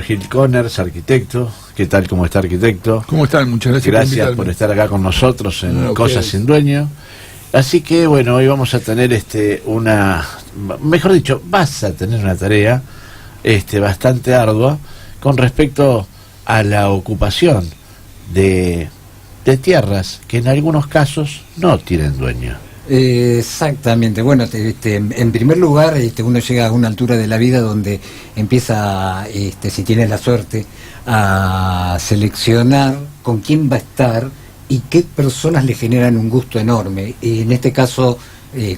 Gil Conners, arquitecto. ¿Qué tal? ¿Cómo está, arquitecto? ¿Cómo están? Muchas gracias. Gracias por estar acá con nosotros en Cosas Sin Dueño. Así que, bueno, hoy vamos a tener mejor dicho, vas a tener una tarea bastante ardua con respecto a la ocupación de tierras que en algunos casos no tienen dueño. Exactamente. Bueno, en primer lugar, uno llega a una altura de la vida donde empieza, si tiene la suerte, a seleccionar con quién va a estar y qué personas le generan un gusto enorme. En este caso,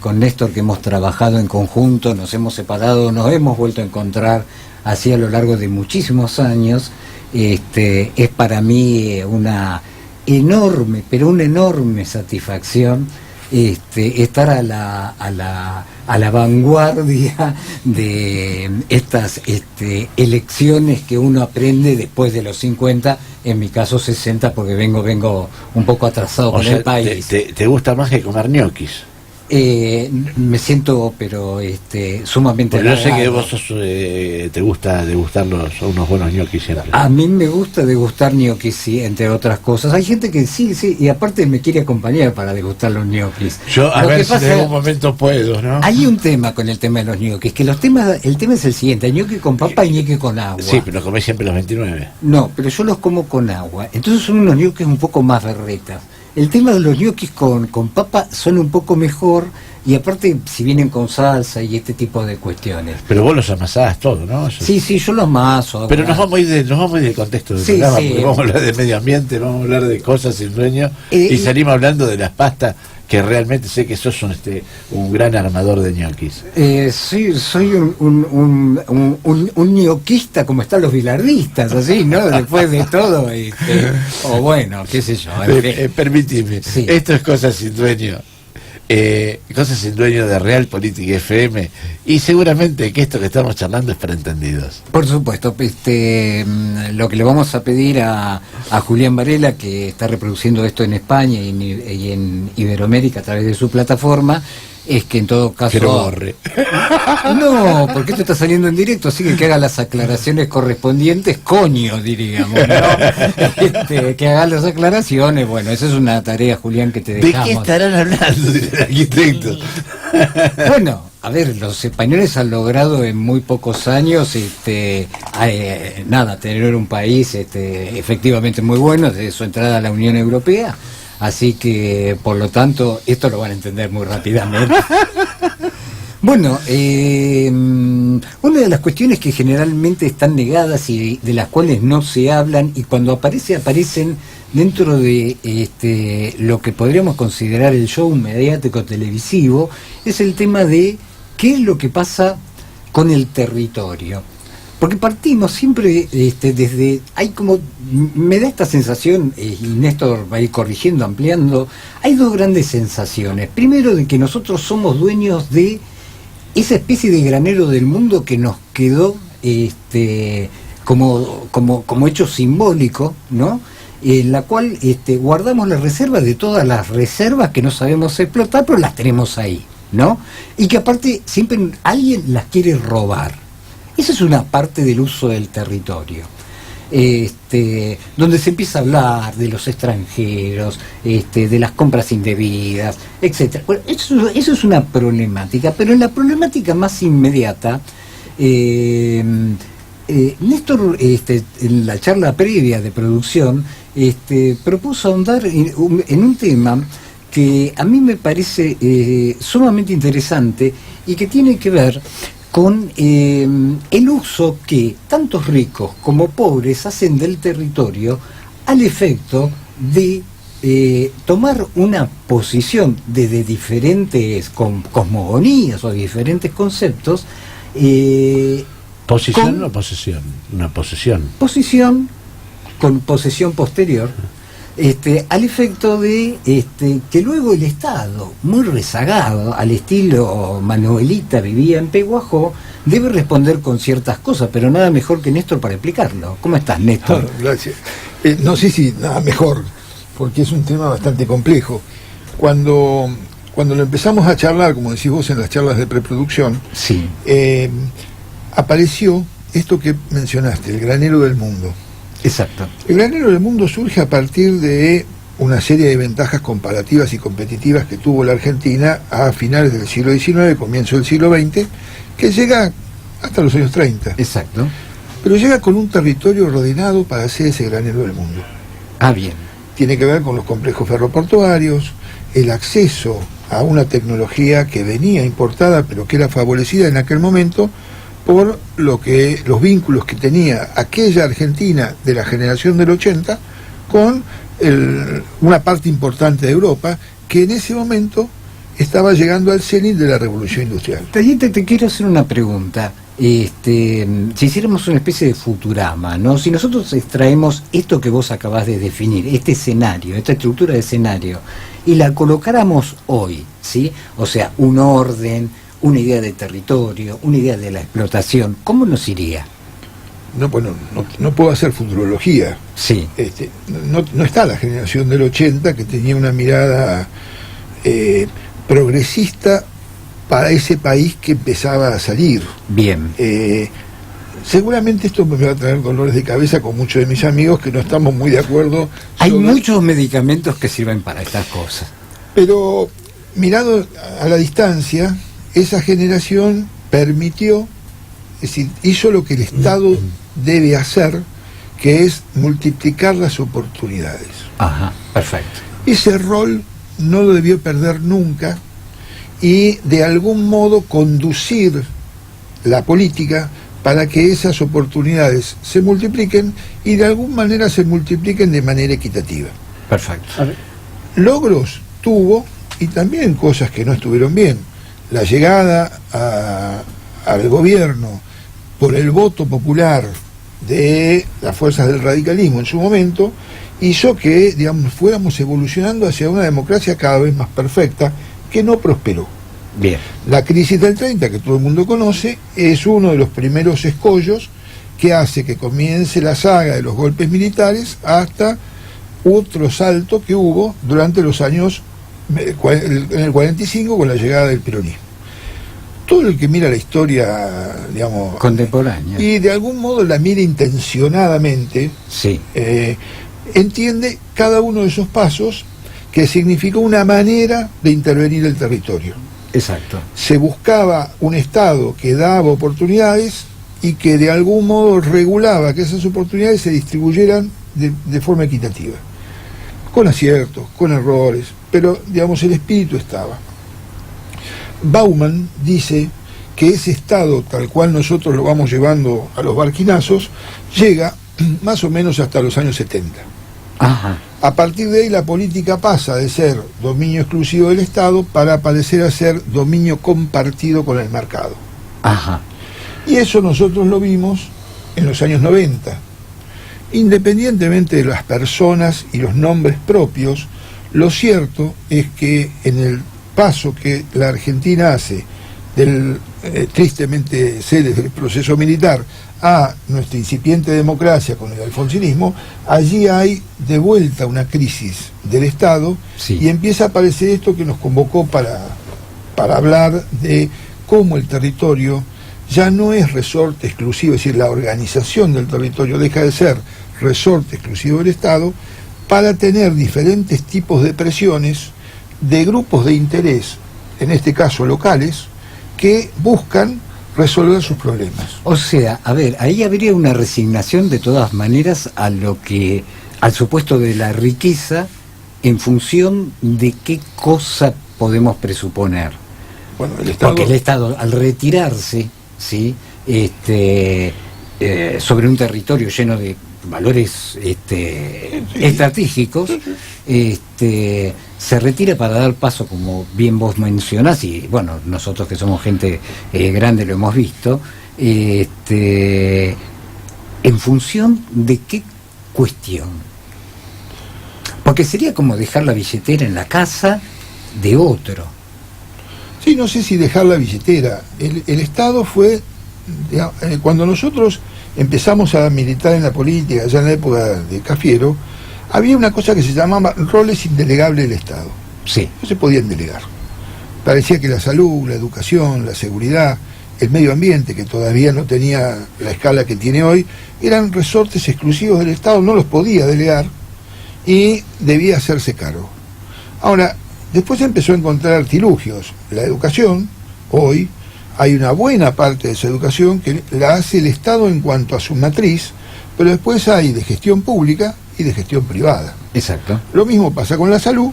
con Néstor, que hemos trabajado en conjunto, nos hemos separado, nos hemos vuelto a encontrar así a lo largo de muchísimos años. Es para mí una enorme, pero una enorme satisfacción estar a la vanguardia de estas elecciones que uno aprende después de los 50, en mi caso 60, porque vengo un poco atrasado con el país. ¿Te gusta más que comer ñoquis? Me siento, pero sumamente halagado. Yo sé que vos te gusta degustar unos buenos ñoquis siempre. A mí me gusta degustar ñoquis, sí, entre otras cosas. Hay gente que sí, y aparte me quiere acompañar para degustar los ñoquis. Yo, a ver si en algún momento puedo, ¿no? Hay un tema con el tema de los ñoquis, que el tema es el siguiente: ñoqui con papa y ñoqui con agua. Sí, pero los comés siempre los 29. No, pero yo los como con agua. Entonces son unos ñoquis un poco más berretas. El tema de los ñoquis con papa son un poco mejor, y aparte si vienen con salsa y este tipo de cuestiones. Pero vos los amasás todo, ¿no? Sí, yo los amaso. Pero nos vamos a ir del contexto del programa, porque vamos a hablar de medio ambiente, vamos a hablar de Cosas Sin Dueño, y salimos hablando de las pastas, que realmente sé que sos un gran armador de ñoquis. Sí, soy un ñoquista, como están los bilardistas, así, ¿no? Después de todo, o bueno, qué sé yo. Permíteme, sí. Esto es Cosas Sin Dueño. Cosas Sin Dueño de Real Política FM, y seguramente que esto que estamos charlando es para entendidos. Por supuesto. Lo que le vamos a pedir a Julián Varela, que está reproduciendo esto en España y en Iberoamérica a través de su plataforma, es que en todo caso... Que lo borre. No, porque esto está saliendo en directo, así que haga las aclaraciones correspondientes, coño, diríamos, ¿no? Que haga las aclaraciones. Bueno, esa es una tarea, Julián, que te dejamos. ¿De qué estarán hablando, arquitecto? Bueno, a ver, los españoles han logrado en muy pocos años tener un país efectivamente muy bueno desde su entrada a la Unión Europea. Así que, por lo tanto, esto lo van a entender muy rápidamente. Bueno, una de las cuestiones que generalmente están negadas y de las cuales no se hablan, y cuando aparecen dentro de lo que podríamos considerar el show mediático televisivo, es el tema de qué es lo que pasa con el territorio. Porque partimos siempre desde... me da esta sensación, y Néstor va a ir corrigiendo, ampliando, hay dos grandes sensaciones. Primero, de que nosotros somos dueños de esa especie de granero del mundo que nos quedó como hecho simbólico, ¿no? En la cual guardamos las reservas de todas las reservas que no sabemos explotar, pero las tenemos ahí, ¿no? Y que aparte siempre alguien las quiere robar. Esa es una parte del uso del territorio, donde se empieza a hablar de los extranjeros, de las compras indebidas, etcétera. Bueno, eso es una problemática, pero en la problemática más inmediata, Néstor, en la charla previa de producción, propuso ahondar en un tema que a mí me parece sumamente interesante y que tiene que ver con el uso que tantos ricos como pobres hacen del territorio al efecto de tomar una posición desde diferentes cosmogonías o diferentes conceptos. ¿Posición o posesión? Una posesión. Posición con posesión posterior. Al efecto de que luego el Estado, muy rezagado, al estilo Manuelita vivía en Peguajó, debe responder con ciertas cosas, pero nada mejor que Néstor para explicarlo. ¿Cómo estás, Néstor? Gracias. No sé si nada mejor, porque es un tema bastante complejo. Cuando lo empezamos a charlar, como decís vos en las charlas de preproducción, sí, apareció esto que mencionaste, el granero del mundo. Exacto. El granero del mundo surge a partir de una serie de ventajas comparativas y competitivas que tuvo la Argentina a finales del siglo XIX, comienzo del siglo XX, que llega hasta los años 30. Exacto. Pero llega con un territorio ordenado para hacer ese granero del mundo. Ah, bien. Tiene que ver con los complejos ferroportuarios, el acceso a una tecnología que venía importada, pero que era favorecida en aquel momento por los vínculos que tenía aquella Argentina de la generación del 80 con una parte importante de Europa, que en ese momento estaba llegando al cenit de la revolución industrial. Teniente, te quiero hacer una pregunta. Si hiciéramos una especie de Futurama, ¿no? Si nosotros extraemos esto que vos acabás de definir, este escenario, esta estructura de escenario, y la colocáramos hoy, ¿sí? O sea, un orden, una idea de territorio, una idea de la explotación, ¿cómo nos iría? No, bueno, no puedo hacer futurología. Sí. No está la generación del 80 que tenía una mirada progresista para ese país que empezaba a salir. Bien. Seguramente esto me va a traer dolores de cabeza con muchos de mis amigos que no estamos muy de acuerdo. Hay muchos medicamentos que sirven para estas cosas. Pero mirado a la distancia, esa generación permitió, es decir, hizo lo que el Estado debe hacer, que es multiplicar las oportunidades. Ajá, perfecto. Ese rol no lo debió perder nunca y de algún modo conducir la política para que esas oportunidades se multipliquen y de alguna manera se multipliquen de manera equitativa. Perfecto. Logros tuvo y también cosas que no estuvieron bien. La llegada al gobierno por el voto popular de las fuerzas del radicalismo en su momento hizo que, digamos, fuéramos evolucionando hacia una democracia cada vez más perfecta, que no prosperó. Bien. La crisis del 30, que todo el mundo conoce, es uno de los primeros escollos que hace que comience la saga de los golpes militares hasta otro salto que hubo durante los años, en el 45, con la llegada del peronismo. Todo el que mira la historia, digamos, contemporánea, y de algún modo la mira intencionadamente, sí, entiende cada uno de esos pasos que significó una manera de intervenir el territorio. Exacto. Se buscaba un Estado que daba oportunidades y que de algún modo regulaba que esas oportunidades se distribuyeran de forma equitativa, con aciertos, con errores, pero digamos el espíritu estaba. Bauman dice que ese Estado, tal cual nosotros lo vamos llevando a los barquinazos, llega más o menos hasta los años 70. Ajá. A partir de ahí la política pasa de ser dominio exclusivo del Estado para parecer a ser dominio compartido con el mercado. Ajá. Y eso nosotros lo vimos en los años 90. Independientemente de las personas y los nombres propios, lo cierto es que en el paso que la Argentina hace del tristemente célebre proceso militar a nuestra incipiente democracia con el alfonsinismo, allí hay de vuelta una crisis del Estado, sí, y empieza a aparecer esto que nos convocó para hablar de cómo el territorio ya no es resorte exclusivo, es decir, la organización del territorio deja de ser resorte exclusivo del Estado para tener diferentes tipos de presiones de grupos de interés, en este caso locales, que buscan resolver sus problemas. O sea, a ver, ahí habría una resignación de todas maneras al supuesto de la riqueza en función de qué cosa podemos presuponer. Bueno, el Estado... Porque el Estado, al retirarse, ¿sí? Sobre un territorio lleno de valores estratégicos, se retira para dar paso, como bien vos mencionás, y bueno, nosotros que somos gente grande lo hemos visto, en función de qué cuestión. Porque sería como dejar la billetera en la casa de otro. Sí, no sé si dejar la billetera. El Estado fue, cuando nosotros empezamos a militar en la política, ya en la época de Cafiero, había una cosa que se llamaba roles indelegables del Estado. Sí. No se podían delegar. Parecía que la salud, la educación, la seguridad el medio ambiente, que todavía no tenía la escala que tiene hoy, eran resortes exclusivos del Estado, no los podía delegar y debía hacerse cargo. Ahora, después empezó a encontrar artilugios. La educación, hoy, hay una buena parte de esa educación que la hace el Estado en cuanto a su matriz, pero después hay de gestión pública y de gestión privada. Exacto. Lo mismo pasa con la salud,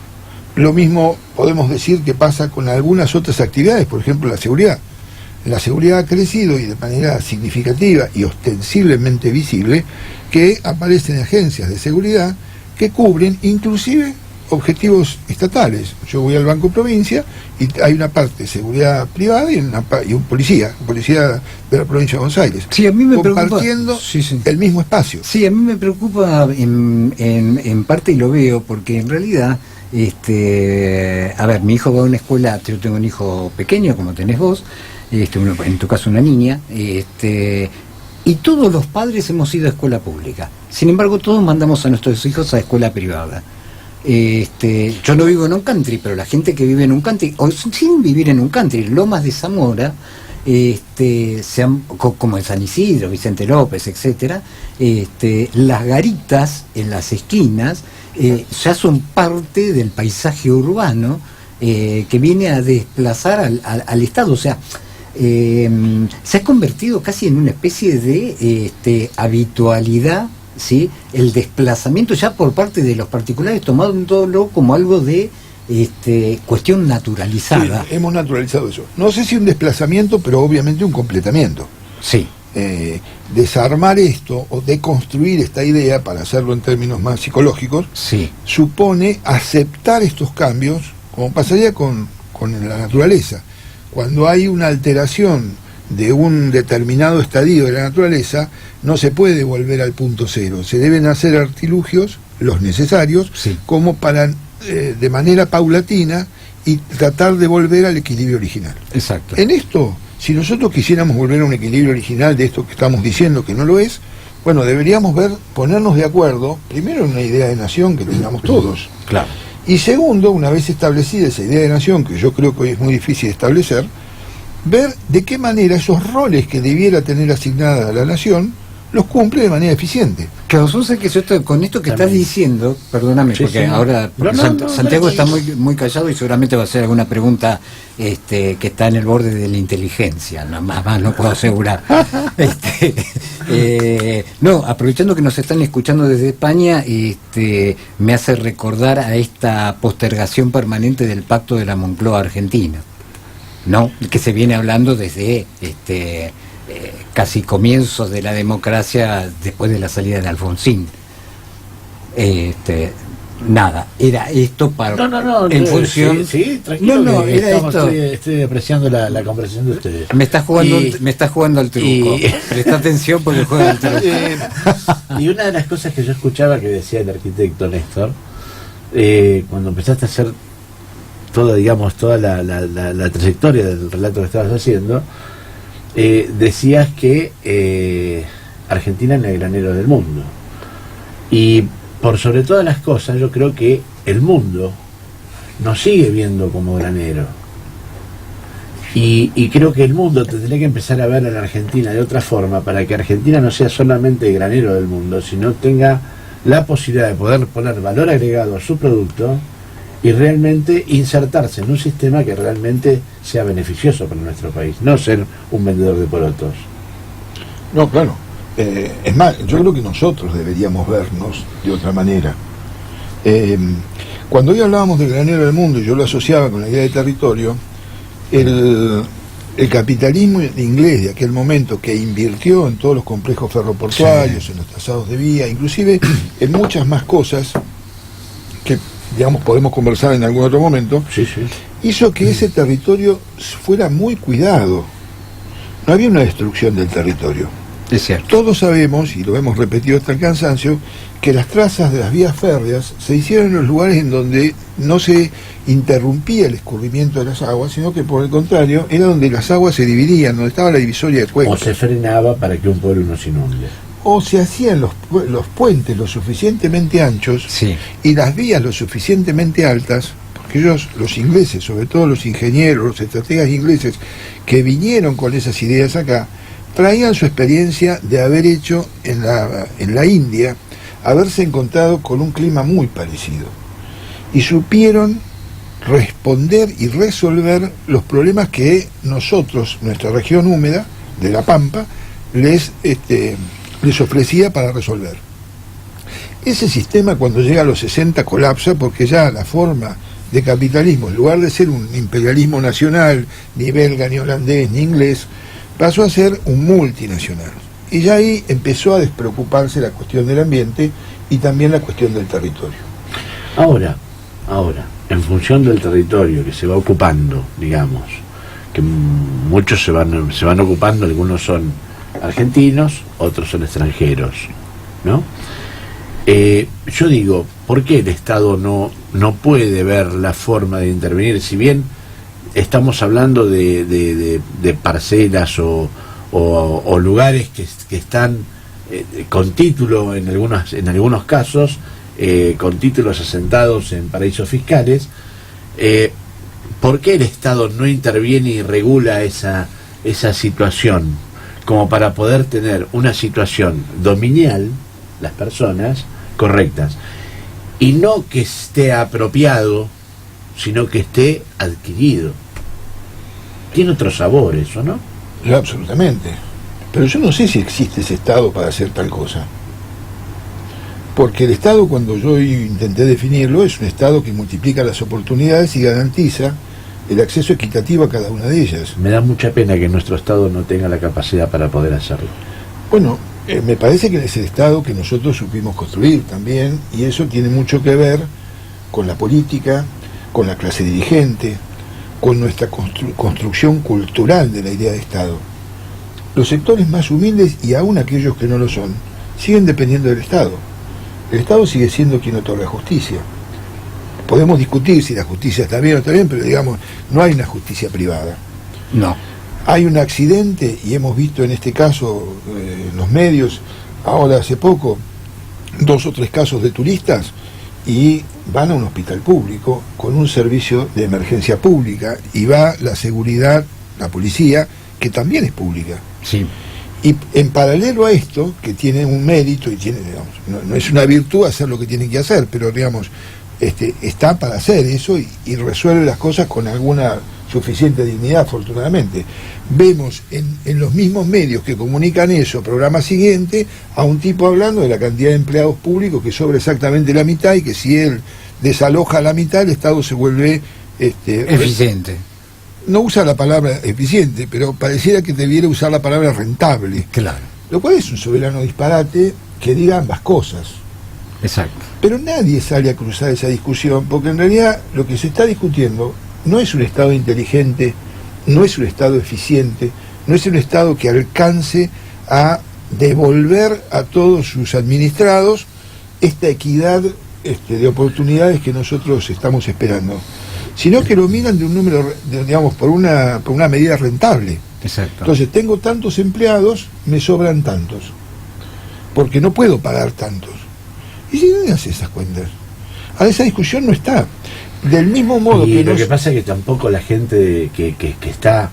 lo mismo podemos decir que pasa con algunas otras actividades, por ejemplo la seguridad. La seguridad ha crecido y de manera significativa y ostensiblemente visible, que aparecen agencias de seguridad que cubren inclusive objetivos estatales. Yo voy al Banco Provincia y hay una parte de seguridad privada y un policía de la provincia de Buenos Aires, sí, a mí me compartiendo el mismo espacio. Sí, a mí me preocupa en parte, y lo veo, porque en realidad, a ver, mi hijo va a una escuela, yo tengo un hijo pequeño, como tenés vos, en tu caso una niña, y todos los padres hemos ido a escuela pública. Sin embargo, todos mandamos a nuestros hijos a escuela privada. Yo no vivo en un country, pero la gente que vive en un country, o sin vivir en un country, Lomas de Zamora, como en San Isidro, Vicente López, etcétera, las garitas en las esquinas ya son parte del paisaje urbano que viene a desplazar al Estado. O sea, se ha convertido casi en una especie de habitualidad, ¿sí? El desplazamiento ya por parte de los particulares, tomándolo como algo de cuestión naturalizada. Sí, hemos naturalizado eso. No sé si un desplazamiento, pero obviamente un completamiento. Sí. Desarmar esto o deconstruir esta idea, para hacerlo en términos más psicológicos, sí, supone aceptar estos cambios, como pasaría con la naturaleza. Cuando hay una alteración de un determinado estadio de la naturaleza, no se puede volver al punto cero. Se deben hacer artilugios, los necesarios, sí, como para, de manera paulatina, y tratar de volver al equilibrio original. Exacto. En esto, si nosotros quisiéramos volver a un equilibrio original de esto que estamos diciendo que no lo es, bueno, deberíamos ponernos de acuerdo, primero en una idea de nación que tengamos todos. Claro. Y segundo, una vez establecida esa idea de nación, que yo creo que hoy es muy difícil de establecer, ver de qué manera esos roles que debiera tener asignada a la nación los cumple de manera eficiente. Claro, sé que con esto que estás diciendo, perdóname, sí, porque sí, ahora porque Santiago está muy callado y seguramente va a hacer alguna pregunta que está en el borde de la inteligencia, nada más no puedo asegurar. No, aprovechando que nos están escuchando desde España, me hace recordar a esta postergación permanente del Pacto de la Moncloa Argentina, ¿no? Que se viene hablando desde casi comienzos de la democracia, después de la salida de Alfonsín. Nada, era esto para en función. Sí, tranquilo. No, era esto. Estoy apreciando la conversación de ustedes. Me estás jugando al truco. Presta atención porque juega al truco. Y una de las cosas que yo escuchaba que decía el arquitecto Néstor, cuando empezaste a hacer toda la trayectoria del relato que estabas haciendo, decías que Argentina es el granero del mundo, y por sobre todas las cosas yo creo que el mundo nos sigue viendo como granero, y creo que el mundo tendría que empezar a ver a la Argentina de otra forma, para que Argentina no sea solamente el granero del mundo, sino tenga la posibilidad de poder poner valor agregado a su producto y realmente insertarse en un sistema que realmente sea beneficioso para nuestro país, no ser un vendedor de porotos. No, claro. Es más, yo creo que nosotros deberíamos vernos de otra manera. Cuando hoy hablábamos del granero del mundo, y yo lo asociaba con la idea de territorio, el capitalismo inglés de aquel momento, que invirtió en todos los complejos ferroportuarios, sí, en los trazados de vía, inclusive en muchas más cosas que, digamos, podemos conversar en algún otro momento, sí, sí, hizo que ese territorio fuera muy cuidado. No había una destrucción del territorio. Es cierto. Todos sabemos, y lo hemos repetido hasta el cansancio, que las trazas de las vías férreas se hicieron en los lugares en donde no se interrumpía el escurrimiento de las aguas, sino que por el contrario, era donde las aguas se dividían, donde estaba la divisoria de cuencas. O se frenaba para que un pueblo no se inunde. O se hacían los puentes lo suficientemente anchos, sí, y las vías lo suficientemente altas, los ingleses, sobre todo los ingenieros, los estrategas ingleses que vinieron con esas ideas acá, traían su experiencia de haber hecho en la India, haberse encontrado con un clima muy parecido. Y supieron responder y resolver los problemas que nosotros, nuestra región húmeda de La Pampa, les ofrecía para resolver. Ese sistema, cuando llega a los 60, colapsa, porque ya la forma de capitalismo, en lugar de ser un imperialismo nacional, ni belga, ni holandés, ni inglés, pasó a ser un multinacional. Y ya ahí empezó a despreocuparse la cuestión del ambiente y también la cuestión del territorio. Ahora, en función del territorio que se va ocupando, digamos, que muchos se van ocupando, algunos son argentinos, otros son extranjeros, ¿no? Yo digo, ¿por qué el Estado no puede ver la forma de intervenir? Si bien estamos hablando de parcelas o lugares que están con título en algunos casos, con títulos asentados en paraísos fiscales, ¿por qué el Estado no interviene y regula esa situación como para poder tener una situación dominial, las personas correctas, y no que esté apropiado, sino que esté adquirido? Tiene otro sabor eso, ¿no? Yo, absolutamente. Pero yo no sé si existe ese Estado para hacer tal cosa. Porque el Estado, cuando yo intenté definirlo, es un Estado que multiplica las oportunidades y garantiza el acceso equitativo a cada una de ellas. Me da mucha pena que nuestro Estado no tenga la capacidad para poder hacerlo. Bueno, me parece que es el Estado que nosotros supimos construir también, y eso tiene mucho que ver con la política, con la clase dirigente, con nuestra construcción cultural de la idea de Estado. Los sectores más humildes, y aún aquellos que no lo son, siguen dependiendo del Estado. El Estado sigue siendo quien otorga justicia. Podemos discutir si la justicia está bien o está bien, pero digamos, no hay una justicia privada. No. Hay un accidente, y hemos visto en este caso, en los medios, ahora hace poco, 2 o 3 casos de turistas, y van a un hospital público con un servicio de emergencia pública, y va la seguridad, la policía, que también es pública. Sí. Y en paralelo a esto, que tiene un mérito y tiene, digamos, no es una virtud hacer lo que tienen que hacer, pero digamos, está para hacer eso y resuelve las cosas con alguna suficiente dignidad, afortunadamente. Vemos en los mismos medios que comunican eso, programa siguiente, a un tipo hablando de la cantidad de empleados públicos que sobra exactamente la mitad, y que si él desaloja la mitad, el Estado se vuelve eficiente. No usa la palabra eficiente, pero pareciera que debiera usar la palabra rentable. Claro. Lo cual es un soberano disparate que diga ambas cosas. Exacto. Pero nadie sale a cruzar esa discusión, porque en realidad lo que se está discutiendo no es un Estado inteligente, no es un Estado eficiente, no es un Estado que alcance a devolver a todos sus administrados esta equidad de oportunidades que nosotros estamos esperando, sino que lo miran de un número, digamos, por una medida rentable. Exacto. Entonces, tengo tantos empleados, me sobran tantos, porque no puedo pagar tantos. ¿Y si no hace esas cuentas? Ahora esa discusión no está. Del mismo modo y que lo que pasa es que tampoco la gente que está,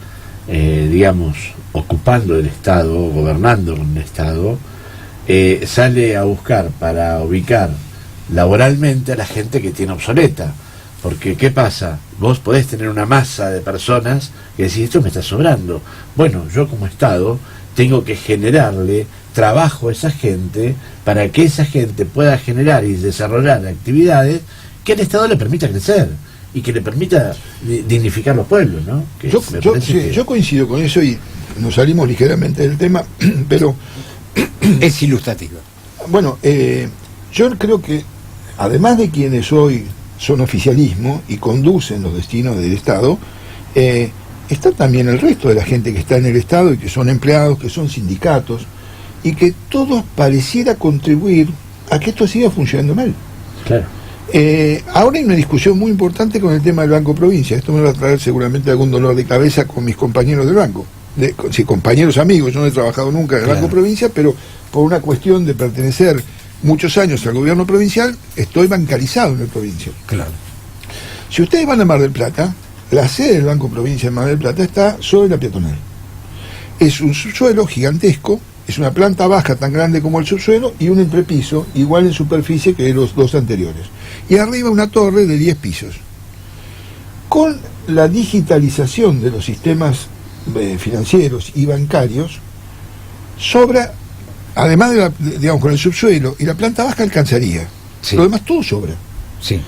digamos, ocupando el Estado, gobernando con el Estado, sale a buscar para ubicar laboralmente a la gente que tiene obsoleta. Porque, ¿qué pasa? Vos podés tener una masa de personas que decís, esto me está sobrando. Bueno, yo como Estado tengo que generarle trabajo a esa gente para que esa gente pueda generar y desarrollar actividades que el Estado le permita crecer y que le permita dignificar los pueblos, ¿no? Que yo coincido con eso, y nos salimos ligeramente del tema, pero es ilustrativo. Bueno, yo creo que además de quienes hoy son oficialismo y conducen los destinos del Estado, está también el resto de la gente que está en el Estado y que son empleados, que son sindicatos, y que todos pareciera contribuir a que esto siga funcionando mal. Claro. Ahora hay una discusión muy importante con el tema del Banco Provincia. Esto me va a traer seguramente algún dolor de cabeza con mis compañeros del banco. Compañeros amigos, yo no he trabajado nunca en el Banco Provincia, pero por una cuestión de pertenecer muchos años al gobierno provincial, estoy bancarizado en la provincia. Claro. Si ustedes van a Mar del Plata, la sede del Banco Provincia de Mar del Plata está sobre la peatonal. Es un subsuelo gigantesco, es una planta baja tan grande como el subsuelo y un entrepiso igual en superficie que los dos anteriores. Y arriba una torre de 10 pisos. Con la digitalización de los sistemas financieros y bancarios, sobra, además digamos, con el subsuelo y la planta baja alcanzaría. Sí. Lo demás todo sobra. Sí.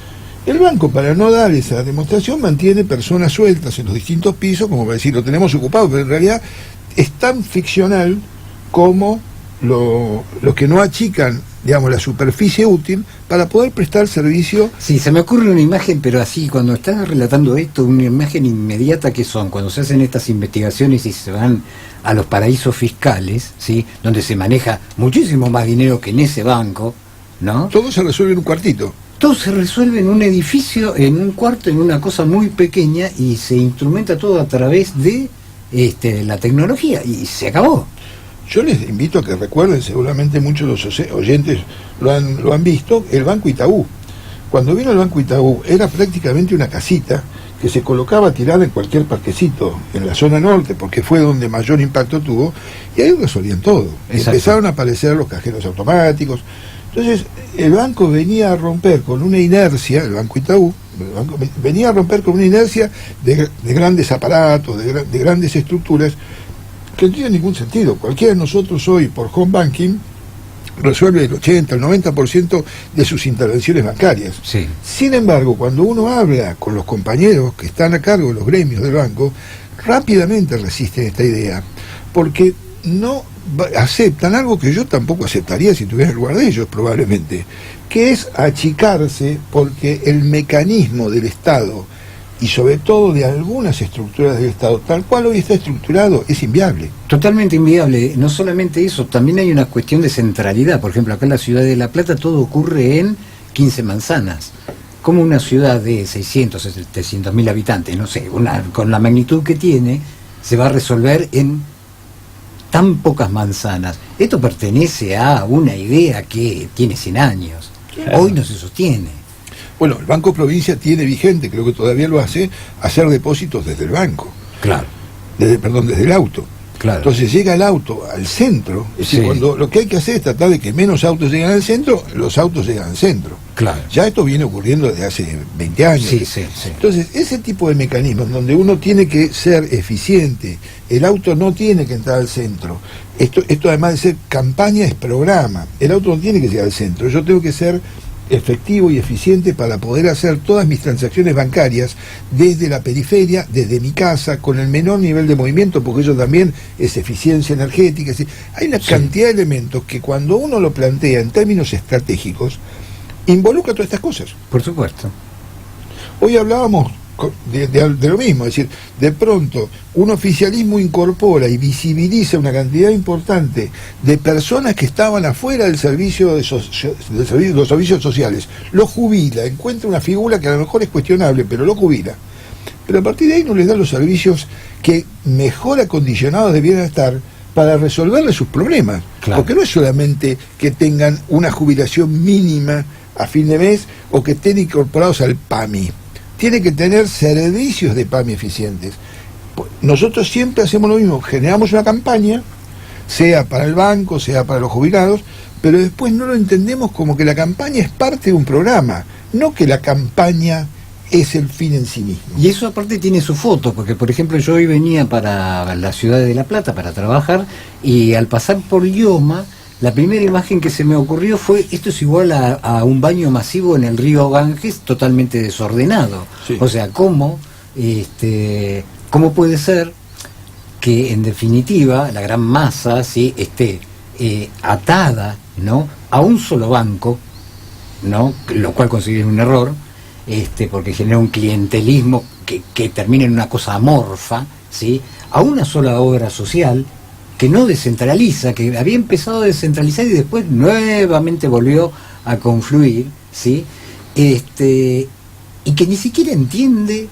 El banco, para no dar esa demostración, mantiene personas sueltas en los distintos pisos, como para decir, lo tenemos ocupado, pero en realidad es tan ficcional como los que no achican, digamos, la superficie útil para poder prestar servicio. Sí, se me ocurre una imagen, pero así, cuando estás relatando esto, una imagen inmediata que son, cuando se hacen estas investigaciones y se van a los paraísos fiscales, ¿sí?, donde se maneja muchísimo más dinero que en ese banco, ¿no? Todo se resuelve en un cuartito. Todo se resuelve en un edificio, en un cuarto, en una cosa muy pequeña, y se instrumenta todo a través de la tecnología, y se acabó. Yo les invito a que recuerden, seguramente muchos de los oyentes lo han visto, el Banco Itaú. Cuando vino el Banco Itaú era prácticamente una casita que se colocaba tirada en cualquier parquecito en la zona norte, porque fue donde mayor impacto tuvo, y ahí resolvían todo. Exacto. Empezaron a aparecer los cajeros automáticos. Entonces, el banco venía a romper con una inercia, el Banco Itaú, venía a romper con una inercia de grandes aparatos, de grandes estructuras, que no tiene ningún sentido. Cualquiera de nosotros hoy, por home banking, resuelve el 80, el 90% de sus intervenciones bancarias. Sí. Sin embargo, cuando uno habla con los compañeros que están a cargo de los gremios del banco, rápidamente resisten esta idea, porque no aceptan algo que yo tampoco aceptaría si estuviera en el lugar de ellos, probablemente, que es achicarse, porque el mecanismo del Estado, y sobre todo de algunas estructuras del Estado, tal cual hoy está estructurado, es inviable. Totalmente inviable. No solamente eso, también hay una cuestión de centralidad. Por ejemplo, acá en la ciudad de La Plata todo ocurre en 15 manzanas. Como una ciudad de 600, 700 mil habitantes, no sé, con la magnitud que tiene, se va a resolver en tan pocas manzanas. Esto pertenece a una idea que tiene 100 años. Claro. Hoy no se sostiene. Bueno, el Banco Provincia tiene vigente, creo que todavía lo hace, hacer depósitos desde el banco. Claro. Desde el auto. Claro. Entonces llega el auto al centro, es decir, cuando lo que hay que hacer es tratar de que menos autos lleguen al centro, los autos llegan al centro. Claro. Ya esto viene ocurriendo desde hace 20 años. Sí. Entonces, ese tipo de mecanismos donde uno tiene que ser eficiente, el auto no tiene que entrar al centro. Esto además de ser campaña es programa. El auto no tiene que llegar al centro. Yo tengo que ser efectivo y eficiente para poder hacer todas mis transacciones bancarias desde la periferia, desde mi casa, con el menor nivel de movimiento, porque eso también es eficiencia energética. Es decir, hay una cantidad de elementos que cuando uno lo plantea en términos estratégicos, involucra todas estas cosas. Por supuesto. Hoy hablábamos de lo mismo, es decir, de pronto un oficialismo incorpora y visibiliza una cantidad importante de personas que estaban afuera del servicio de los servicios sociales, lo jubila, encuentra una figura que a lo mejor es cuestionable, pero lo jubila. Pero a partir de ahí no les da los servicios que mejor acondicionados debieran estar para resolverle sus problemas. Claro. Porque no es solamente que tengan una jubilación mínima a fin de mes o que estén incorporados al PAMI. Tiene que tener servicios de PAMI eficientes. Nosotros siempre hacemos lo mismo, generamos una campaña, sea para el banco, sea para los jubilados, pero después no lo entendemos como que la campaña es parte de un programa, no que la campaña es el fin en sí mismo. Y eso aparte tiene su foto, porque por ejemplo yo hoy venía para la ciudad de La Plata para trabajar, y al pasar por Ioma, la primera imagen que se me ocurrió fue, esto es igual a un baño masivo en el río Ganges, totalmente desordenado. Sí. O sea, ¿cómo puede ser que en definitiva la gran masa, ¿sí?, esté atada, ¿no?, a un solo banco, ¿no?, lo cual considero un error, porque genera un clientelismo que termina en una cosa amorfa, ¿sí?, a una sola obra social, que no descentraliza, que había empezado a descentralizar y después nuevamente volvió a confluir, ¿sí? Y que ni siquiera entiende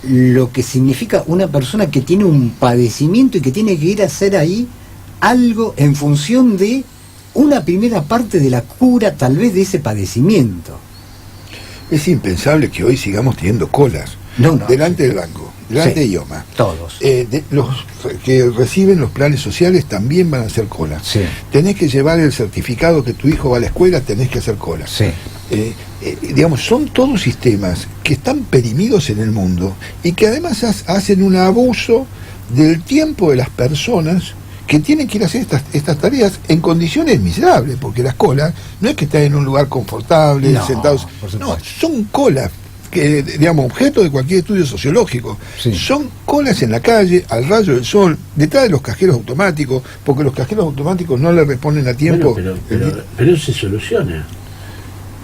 lo que significa una persona que tiene un padecimiento y que tiene que ir a hacer ahí algo en función de una primera parte de la cura, tal vez, de ese padecimiento. Es impensable que hoy sigamos teniendo colas delante del banco, delante de IOMA. Todos. Los que reciben los planes sociales también van a hacer cola. Sí. Tenés que llevar el certificado que tu hijo va a la escuela, tenés que hacer cola. Sí. Digamos, son todos sistemas que están perimidos en el mundo y que además hacen un abuso del tiempo de las personas que tienen que ir a hacer estas tareas en condiciones miserables, porque las colas no es que están en un lugar confortable, sentados, no, son colas que, digamos, objeto de cualquier estudio sociológico. Sí. Son colas en la calle, al rayo del sol, detrás de los cajeros automáticos, porque los cajeros automáticos no le responden a tiempo. Bueno, pero se soluciona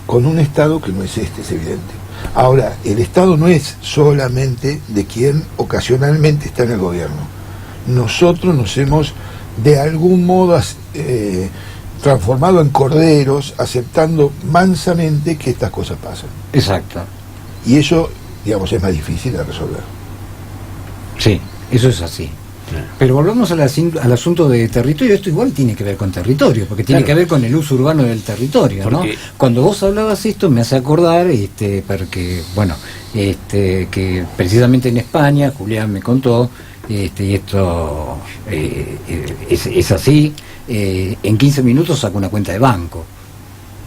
con un Estado que no es es evidente. Ahora, el Estado no es solamente de quien ocasionalmente está en el gobierno. Nosotros nos hemos de algún modo transformado en corderos, aceptando mansamente que estas cosas pasan. Exacto. Y eso, digamos, es más difícil de resolver. Sí, eso es así. Pero volvamos al asunto de territorio. Esto igual tiene que ver con territorio, porque tiene que ver con el uso urbano del territorio, ¿no? Cuando vos hablabas esto me hace acordar, porque, bueno, que precisamente en España, Julián me contó, y esto es así, en 15 minutos sacó una cuenta de banco.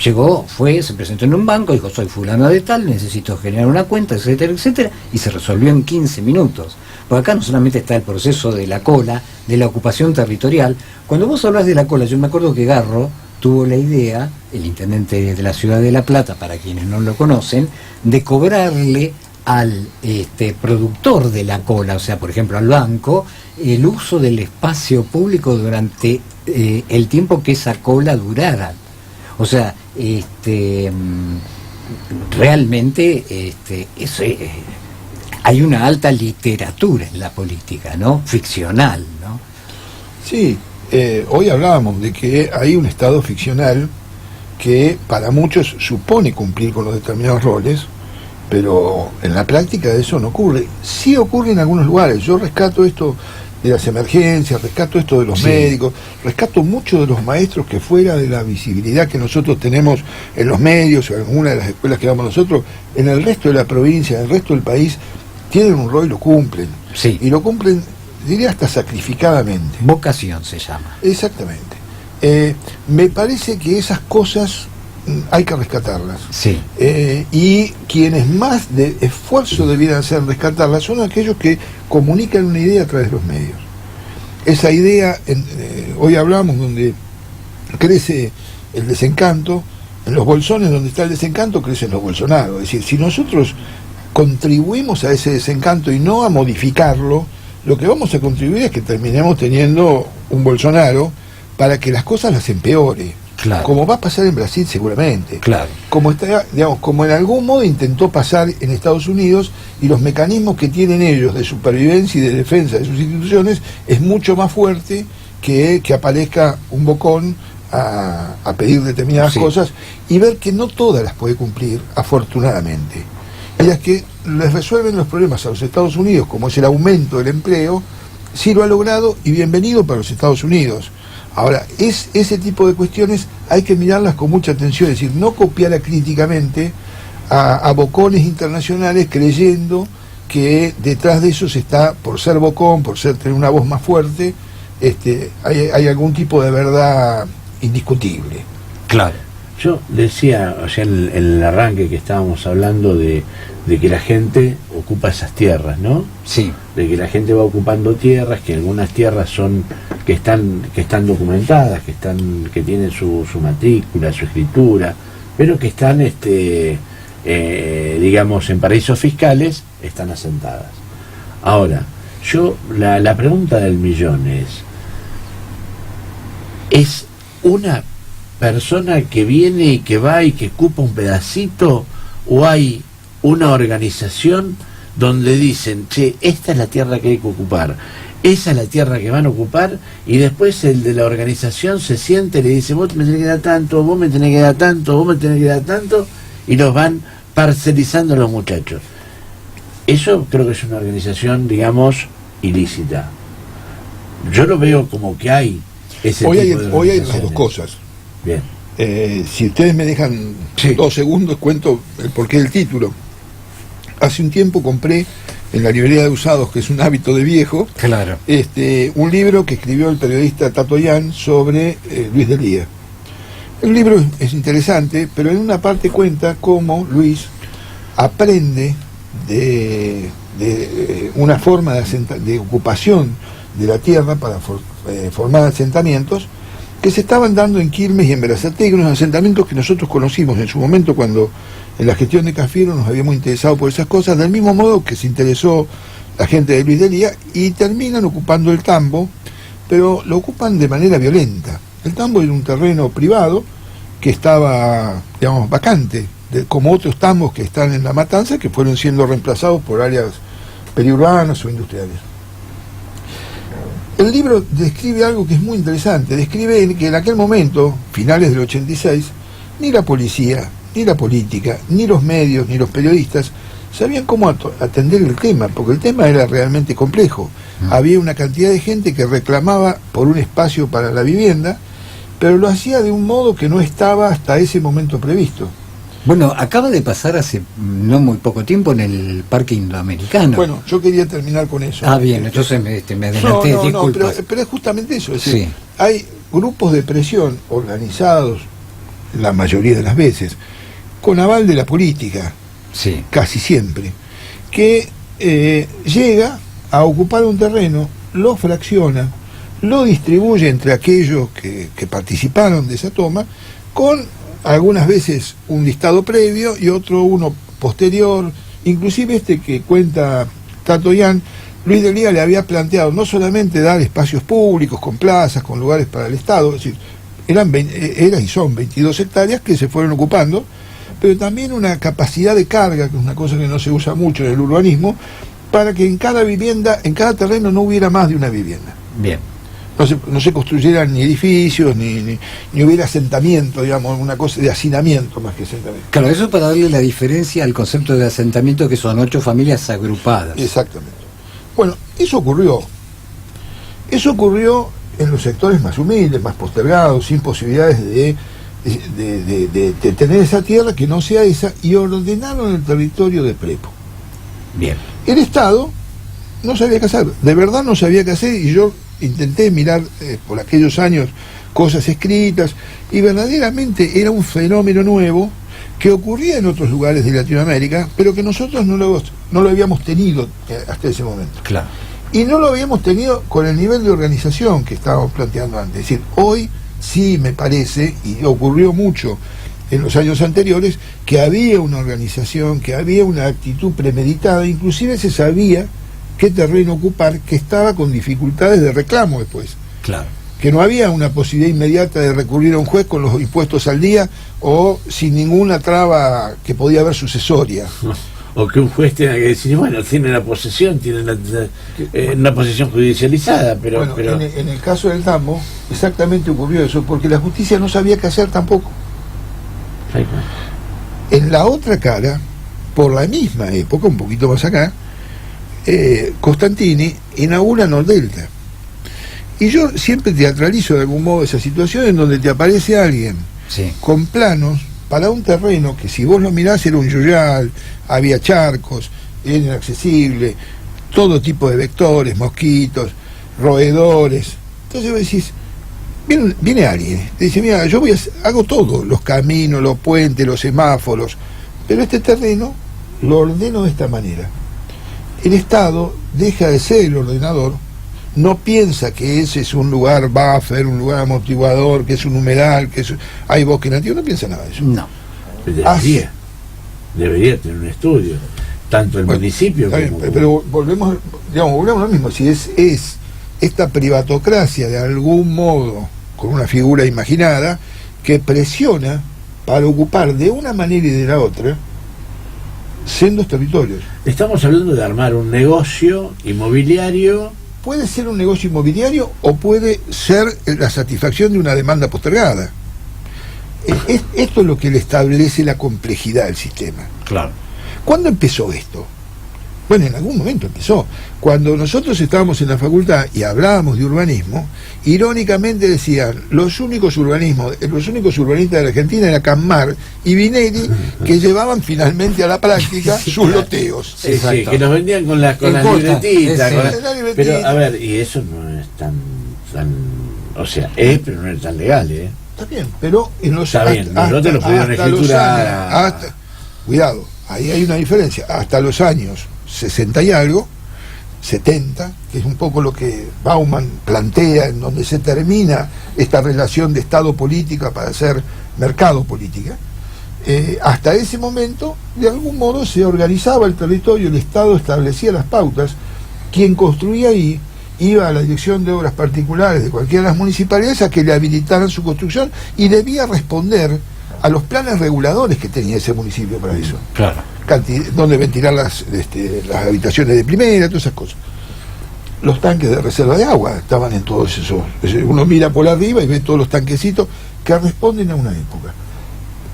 Llegó, se presentó en un banco, dijo: soy fulano de tal, necesito generar una cuenta, etcétera, etcétera, y se resolvió en 15 minutos. Porque acá no solamente está el proceso de la cola, de la ocupación territorial. Cuando vos hablas de la cola, yo me acuerdo que Garro tuvo la idea, el intendente de la ciudad de La Plata, para quienes no lo conocen, de cobrarle al productor de la cola, o sea, por ejemplo, al banco, el uso del espacio público durante el tiempo que esa cola durara. O sea, realmente hay una alta literatura en la política, ¿no? Ficcional, ¿no? Sí, hoy hablábamos de que hay un Estado ficcional que para muchos supone cumplir con los determinados roles, pero en la práctica eso no ocurre. Sí ocurre en algunos lugares. Yo rescato esto de las emergencias, rescato esto de los médicos, rescato mucho de los maestros que fuera de la visibilidad que nosotros tenemos en los medios o en alguna de las escuelas que damos nosotros, en el resto de la provincia, en el resto del país, tienen un rol y lo cumplen. Sí. Y lo cumplen, diría, hasta sacrificadamente. Vocación se llama. Exactamente. Me parece que esas cosas hay que rescatarlas. Sí. Y quienes más de esfuerzo debieran hacer rescatarlas son aquellos que comunican una idea a través de los medios. Esa idea, hoy hablamos, donde crece el desencanto, en los bolsones donde está el desencanto crecen los bolsonaros. Es decir, si nosotros contribuimos a ese desencanto y no a modificarlo, lo que vamos a contribuir es que terminemos teniendo un Bolsonaro para que las cosas las empeore. Claro. Como va a pasar en Brasil seguramente. Claro. Como en algún modo intentó pasar en Estados Unidos, y los mecanismos que tienen ellos de supervivencia y de defensa de sus instituciones es mucho más fuerte que aparezca un bocón a pedir determinadas cosas y ver que no todas las puede cumplir, afortunadamente. Y las que les resuelven los problemas a los Estados Unidos, como es el aumento del empleo, sí lo ha logrado, y bienvenido para los Estados Unidos. Ahora, ese tipo de cuestiones hay que mirarlas con mucha atención, es decir, no copiar acríticamente a bocones internacionales creyendo que detrás de eso se está, por ser bocón, por tener una voz más fuerte, hay algún tipo de verdad indiscutible. Claro. Yo decía, o sea, en el arranque que estábamos hablando de que la gente ocupa esas tierras, ¿no? Sí. De que la gente va ocupando tierras, que algunas tierras son que están documentadas, que tienen su matrícula, su escritura, pero que están, digamos, en paraísos fiscales, están asentadas. Ahora, la pregunta del millón ¿es una persona que viene y que va y que ocupa un pedacito, o hay una organización donde dicen: che, esta es la tierra que hay que ocupar, esa es la tierra que van a ocupar, y después el de la organización se siente y le dice: vos me tenés que dar tanto, vos me tenés que dar tanto, vos me tenés que dar tanto, y los van parcelizando a los muchachos? Eso creo que es una organización, digamos, ilícita. Yo lo veo como que hay ese tipo de organizaciones. Hoy hay las dos cosas. Bien. Si ustedes me dejan 2 segundos, cuento el porqué del título. Hace un tiempo compré en la librería de usados, que es un hábito de viejo, claro, un libro que escribió el periodista Tato Yan sobre Luis Delía. El libro es interesante, pero en una parte cuenta cómo Luis aprende de una forma de ocupación de la tierra para formar asentamientos que se estaban dando en Quilmes y en Berazategui, unos asentamientos que nosotros conocimos en su momento cuando en la gestión de Cafiero nos habíamos interesado por esas cosas, del mismo modo que se interesó la gente de Luis Delía, y terminan ocupando el tambo, pero lo ocupan de manera violenta. El tambo era un terreno privado que estaba, digamos, vacante, como otros tambos que están en La Matanza, que fueron siendo reemplazados por áreas periurbanas o industriales. El libro describe algo que es muy interesante. Describe que en aquel momento, finales del 86, ni la policía, ni la política, ni los medios, ni los periodistas sabían cómo atender el tema, porque el tema era realmente complejo. Había una cantidad de gente que reclamaba por un espacio para la vivienda, pero lo hacía de un modo que no estaba hasta ese momento previsto. Bueno, acaba de pasar hace no muy poco tiempo en el Parque Indoamericano. Bueno, yo quería terminar con eso. Ah, bien, entonces me adelanté, disculpas. Pero es justamente eso, es decir, hay grupos de presión organizados, la mayoría de las veces, con aval de la política, casi siempre, que llega a ocupar un terreno, lo fracciona, lo distribuye entre aquellos que participaron de esa toma, con algunas veces un listado previo y uno posterior. Inclusive que cuenta Tato Yan, Luis Delía le había planteado no solamente dar espacios públicos con plazas, con lugares para el Estado, es decir, eran y son 22 hectáreas que se fueron ocupando, pero también una capacidad de carga, que es una cosa que no se usa mucho en el urbanismo, para que en cada vivienda, en cada terreno no hubiera más de una vivienda. Bien. No se construyeran ni edificios, ni hubiera asentamiento, digamos, una cosa de hacinamiento más que asentamiento. Claro, eso para darle la diferencia al concepto de asentamiento, que son 8 familias agrupadas. Exactamente. Bueno, eso ocurrió. Eso ocurrió en los sectores más humildes, más postergados, sin posibilidades de tener esa tierra que no sea esa, y ordenaron el territorio de prepo. Bien. El Estado no sabía qué hacer, de verdad no sabía qué hacer, y yo intenté mirar por aquellos años cosas escritas, y verdaderamente era un fenómeno nuevo que ocurría en otros lugares de Latinoamérica, pero que nosotros no lo habíamos tenido hasta ese momento. Claro. Y no lo habíamos tenido con el nivel de organización que estábamos planteando antes. Es decir, hoy sí me parece, y ocurrió mucho en los años anteriores, que había una organización, que había una actitud premeditada, inclusive se sabía qué terreno ocupar, que estaba con dificultades de reclamo después. Claro. Que no había una posibilidad inmediata de recurrir a un juez con los impuestos al día o sin ninguna traba que podía haber sucesoria. O que un juez tenga que decir, bueno, tiene la posesión, tiene una posesión judicializada, pero... Bueno, pero... En el caso del tambo, exactamente ocurrió eso, porque la justicia no sabía qué hacer tampoco. En la otra cara, por la misma época, un poquito más acá, Costantini inaugura Nordelta. Y yo siempre teatralizo de algún modo esa situación en donde te aparece alguien con planos para un terreno que, si vos lo mirás, era un yuyal, había charcos, era inaccesible, todo tipo de vectores, mosquitos, roedores. Entonces vos decís, viene alguien, te dice, mira, yo hago todo, los caminos, los puentes, los semáforos, pero este terreno lo ordeno de esta manera. El Estado deja de ser el ordenador, no piensa que ese es un lugar buffer, un lugar amortiguador, que es un humedal, que hay bosque nativo, no piensa nada de eso. No. Debería tener un estudio, tanto el municipio como... Pero volvemos a lo mismo, si es esta privatocracia de algún modo, con una figura imaginada, que presiona para ocupar de una manera y de la otra sendos territorios. Estamos hablando de armar un negocio inmobiliario. Puede ser un negocio inmobiliario o puede ser la satisfacción de una demanda postergada. Esto es lo que le establece la complejidad del sistema. Claro. ¿Cuándo empezó esto? Bueno, en algún momento empezó. Cuando nosotros estábamos en la facultad y hablábamos de urbanismo, irónicamente decían, los únicos urbanistas de la Argentina eran Cammar y Vinelli, que llevaban finalmente a la práctica sus loteos. Sí, que nos vendían con las libretitas. Pero, a ver, y eso no es tan o sea, pero no es tan legal, Está bien, pero en los Está bien, nosotros lo pudieron escriturar. Cuidado, ahí hay una diferencia. Hasta los años 60 y algo, 70, que es un poco lo que Bauman plantea, en donde se termina esta relación de Estado política para hacer mercado política, hasta ese momento, de algún modo, se organizaba el territorio, el Estado establecía las pautas, quien construía ahí iba a la dirección de obras particulares de cualquiera de las municipalidades a que le habilitaran su construcción y debía responder a los planes reguladores que tenía ese municipio para eso. Claro. Donde ventilar las habitaciones de primera, todas esas cosas. Los tanques de reserva de agua estaban en todos esos. Uno mira por arriba y ve todos los tanquecitos que responden a una época.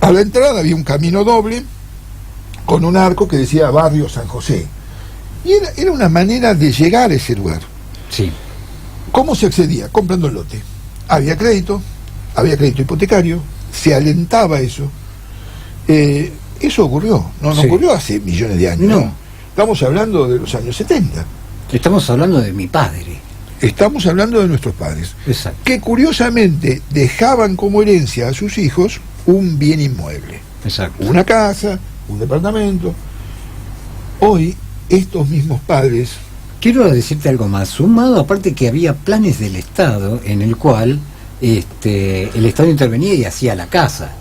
A la entrada había un camino doble con un arco que decía Barrio San José. Y era una manera de llegar a ese lugar. Sí. ¿Cómo se accedía? Comprando el lote. Había crédito hipotecario, se alentaba eso. Eso ocurrió, no ocurrió hace millones de años. No. Estamos hablando de los años 70. Estamos hablando de mi padre. Estamos hablando de nuestros padres. Exacto. Que curiosamente dejaban como herencia a sus hijos un bien inmueble. Exacto. Una casa, un departamento. Hoy, estos mismos padres... Quiero decirte algo más, sumado aparte que había planes del Estado en el cual el Estado intervenía y hacía la casa,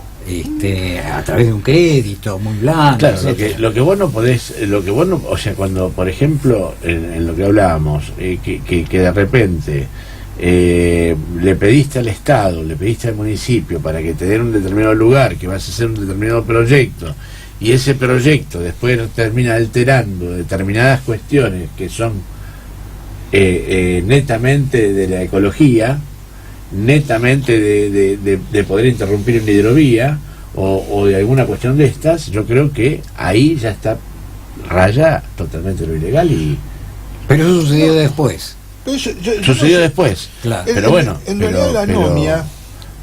a través de un crédito muy blando. Claro, lo que vos no podés, o sea, cuando, por ejemplo, en lo que hablábamos, que de repente le pediste al Estado, le pediste al municipio para que te den un determinado lugar, que vas a hacer un determinado proyecto, y ese proyecto después termina alterando determinadas cuestiones que son netamente de la ecología, netamente de poder interrumpir una hidrovía o de alguna cuestión de estas, yo creo que ahí ya está raya totalmente lo ilegal. Pero eso sucedió después. Sucedió después, claro. Pero bueno, en realidad la anomia...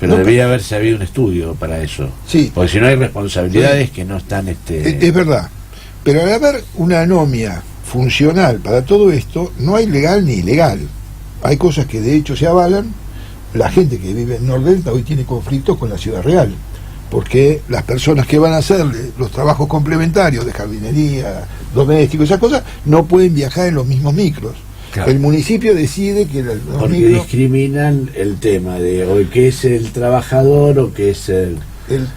Pero debía haberse habido un estudio para eso. Sí. Porque si no hay responsabilidades que no están... Es verdad. Pero al haber una anomia funcional para todo esto, no hay legal ni ilegal. Hay cosas que de hecho se avalan. La gente que vive en Nordelta hoy tiene conflictos con la ciudad real, porque las personas que van a hacer los trabajos complementarios de jardinería, doméstico, esas cosas, no pueden viajar en los mismos micros. Claro. El municipio decide que porque discriminan el tema de hoy qué es el trabajador o qué es el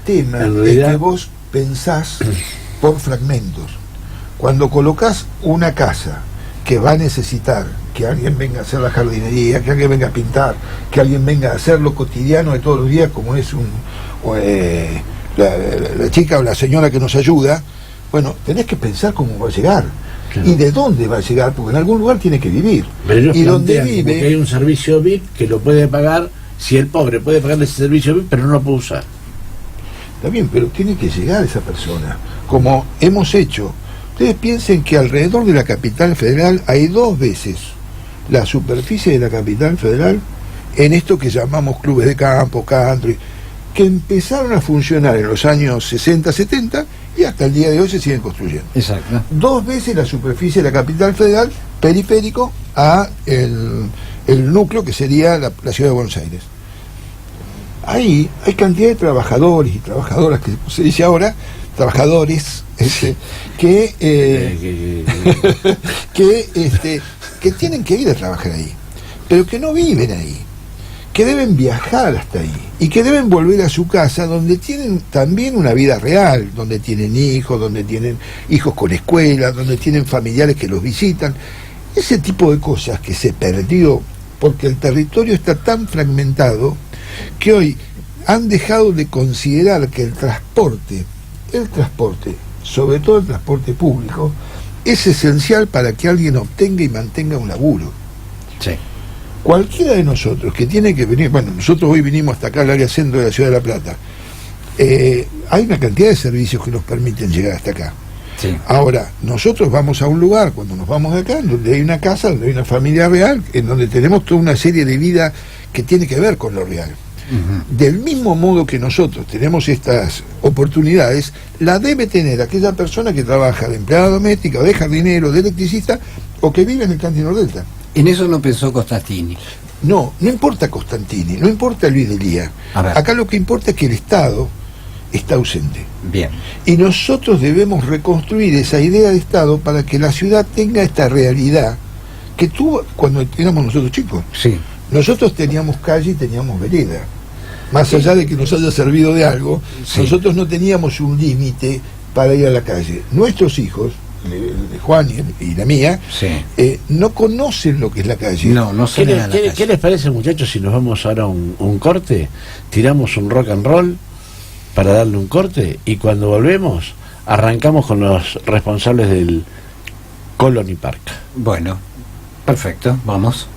tema es que vos pensás por fragmentos. Cuando colocás una casa que va a necesitar que alguien venga a hacer la jardinería, que alguien venga a pintar, que alguien venga a hacer lo cotidiano de todos los días, como es la chica o la señora que nos ayuda, bueno, tenés que pensar cómo va a llegar. Claro. Y de dónde va a llegar, porque en algún lugar tiene que vivir. Pero y donde vive, que hay un servicio VIP que lo puede pagar, si el pobre puede pagar ese servicio VIP, pero no lo puede usar. Está bien, pero tiene que llegar esa persona, como hemos hecho. Ustedes piensen que alrededor de la capital federal hay 2 veces la superficie de la capital federal en esto que llamamos clubes de campo, country, que empezaron a funcionar en los años 60, 70 y hasta el día de hoy se siguen construyendo. Exacto. 2 veces la superficie de la capital federal periférico a el núcleo que sería la ciudad de Buenos Aires. Ahí hay cantidad de trabajadores y trabajadoras, que se dice ahora, trabajadores, que tienen que ir a trabajar ahí, pero que no viven ahí, que deben viajar hasta ahí y que deben volver a su casa, donde tienen también una vida real, donde tienen hijos, donde tienen hijos con escuela, donde tienen familiares que los visitan. Ese tipo de cosas que se perdió porque el territorio está tan fragmentado que hoy han dejado de considerar que el transporte, sobre todo el transporte público, es esencial para que alguien obtenga y mantenga un laburo. Sí. Cualquiera de nosotros que tiene que venir, bueno, nosotros hoy vinimos hasta acá al área centro de la ciudad de La Plata, hay una cantidad de servicios que nos permiten llegar hasta acá. Sí. Ahora, nosotros vamos a un lugar, cuando nos vamos de acá, donde hay una casa, donde hay una familia real, en donde tenemos toda una serie de vida que tiene que ver con lo real. Del mismo modo que nosotros tenemos estas oportunidades, la debe tener aquella persona que trabaja de empleada doméstica, o de jardinero, de electricista, o que vive en el Country Nordelta. En eso no pensó Costantini. No importa Costantini, no importa Luis de Lía. Acá lo que importa es que el Estado está ausente. Bien. Y nosotros debemos reconstruir esa idea de Estado para que la ciudad tenga esta realidad que tuvo cuando éramos nosotros chicos. Sí. Nosotros teníamos calle y teníamos vereda. Más allá de que nos haya servido de algo, sí, nosotros no teníamos un límite para ir a la calle. Nuestros hijos, de Juan y la mía, sí, no conocen lo que es la calle. No salen a la calle. ¿Qué les parece, muchachos, si nos vamos ahora a un corte? Tiramos un rock and roll para darle un corte y cuando volvemos arrancamos con los responsables del Colony Park. Bueno, perfecto, vamos.